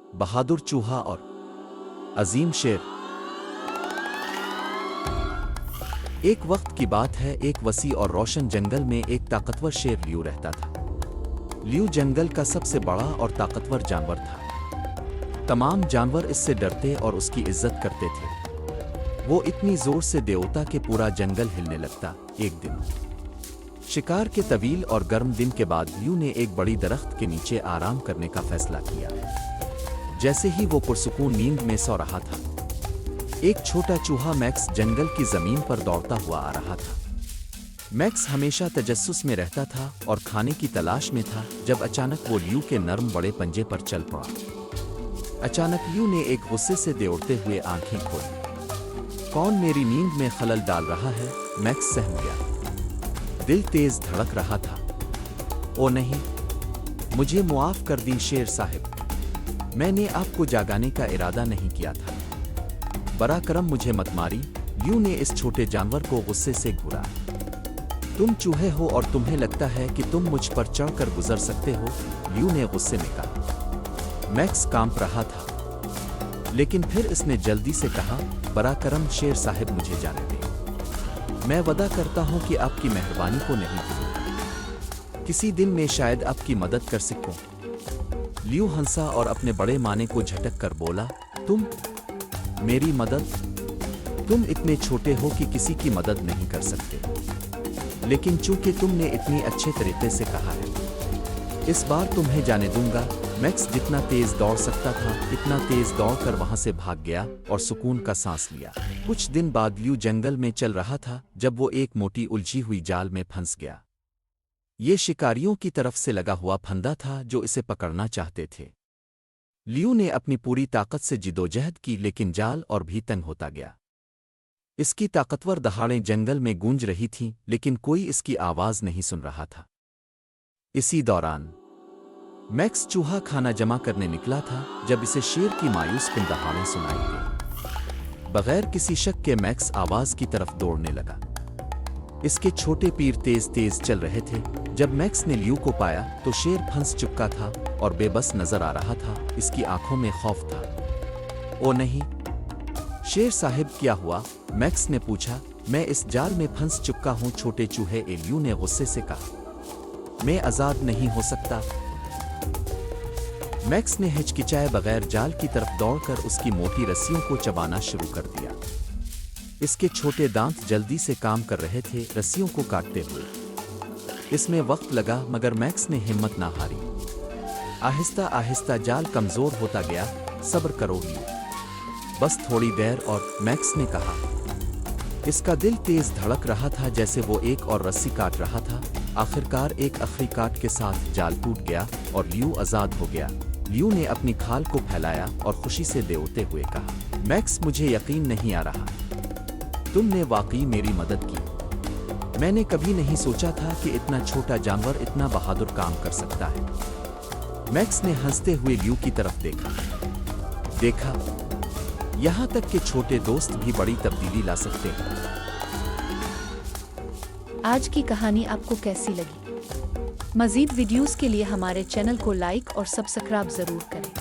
बहादुर चूहा और अजीम शेर। एक वक्त की बात है, एक वसी और रोशन जंगल में एक ताकतवर शेर लियू रहता था। लियू जंगल का सबसे बड़ा और ताकतवर जानवर था। तमाम जानवर इससे डरते और उसकी इज्जत करते थे। वो इतनी जोर से देवता के पूरा जंगल हिलने लगता। एक दिन शिकार के तवील और गर्म दिन के बाद लियू ने एक बड़ी दरख्त के नीचे आराम करने का फैसला किया। जैसे ही वो पुरसुकून नींद में सो रहा था, एक छोटा चूहा मैक्स जंगल की जमीन पर दौड़ता हुआ आ रहा था। मैक्स हमेशा तजस्सुस में रहता था और खाने की तलाश में था, जब अचानक वो लियू के नर्म बड़े पंजे पर चल पड़ा। अचानक लियू ने एक गुस्से से दौड़ते हुए आंखें खोली। कौन मेरी नींद में खलल डाल रहा है? मैक्स सहम गया। दिल तेज धड़क रहा था। ओ नहीं, मुझे मुआफ कर दी शेर साहिब, मैंने आपको जागाने का इरादा नहीं किया था। बरा करम, मुझे मत मारी। लियू ने इस छोटे जानवर को गुस्से से घूरा। तुम चूहे हो और तुम्हें लगता है कि तुम मुझ पर चढ़कर गुजर सकते हो, लियू ने गुस्से में कहा। मैक्स कांप रहा था, लेकिन फिर इसने जल्दी से कहा, बरा करम शेर साहिब, मुझे जाने दे। मैं वादा करता हूं कि आपकी मेहरबानी को नहीं भूलूंगा। किसी दिन मैं शायद आपकी मदद कर सकूं। लियू हंसा और अपने बड़े माने को झटक कर बोला, तुम मेरी मदद? तुम इतने छोटे हो कि किसी की मदद नहीं कर सकते, लेकिन चूंकि तुमने इतनी अच्छे तरीके से कहा है, इस बार तुम्हें जाने दूंगा। मैक्स जितना तेज दौड़ सकता था, इतना तेज दौड़कर वहां से भाग गया और सुकून का सांस लिया। कुछ दिन बाद लियू जंगल में चल रहा था, जब वो एक मोटी उलझी हुई जाल में फंस गया। ये शिकारियों की तरफ से लगा हुआ फंदा था जो इसे पकड़ना चाहते थे। लियू ने अपनी पूरी ताकत से जिदोजहद की, लेकिन जाल और भी तंग होता गया। इसकी ताकतवर दहाड़ें जंगल में गूंज रही थीं, लेकिन कोई इसकी आवाज नहीं सुन रहा था। इसी दौरान मैक्स चूहा खाना जमा करने निकला था, जब इसे शेर की मायूस कुन दहाड़ें सुनाई दी। बगैर किसी शक के मैक्स आवाज की तरफ दौड़ने लगा। इसके छोटे पैर तेज तेज चल रहे थे। जब मैक्स ने लियू को पाया तो शेर फंस चुका था और बेबस नजर आ रहा था। इसकी आंखों में खौफ था। ओ नहीं शेर साहिब, क्या हुआ? मैक्स ने पूछा। मैं इस जाल में फंस चुका हूं छोटे चूहे, लियू ने गुस्से से कहा। मैं आजाद नहीं हो सकता। मैक्स ने हिचकिचाए बगैर जाल की तरफ दौड़कर उसकी मोटी रस्सियों को चबाना शुरू कर दिया। इसके छोटे दांत जल्दी से काम कर रहे थे, रस्सियों को काटते हुए। इसमें वक्त लगा, मगर मैक्स ने हिम्मत ना हारी। आहिस्ता आहिस्ता जाल कमजोर होता गया। सब्र करो लियू, बस थोड़ी देर और, मैक्स ने कहा। इसका दिल तेज धड़क रहा था, जैसे वो एक और रस्सी काट रहा था। आखिरकार एक आखिरी काट के साथ जाल टूट गया और लियू आजाद हो गया। लियू ने अपनी खाल को फैलाया और खुशी से देवते हुए कहा, मैक्स, मुझे यकीन नहीं आ रहा, तुमने वाकई मेरी मदद की। मैंने कभी नहीं सोचा था कि इतना छोटा जानवर इतना बहादुर काम कर सकता है। मैक्स ने हंसते हुए लियू की तरफ देखा, यहां तक कि छोटे दोस्त भी बड़ी तब्दीली ला सकते हैं। आज की कहानी आपको कैसी लगी? मज़ीद वीडियोस के लिए हमारे चैनल को लाइक और सब्सक्राइब जरूर करें।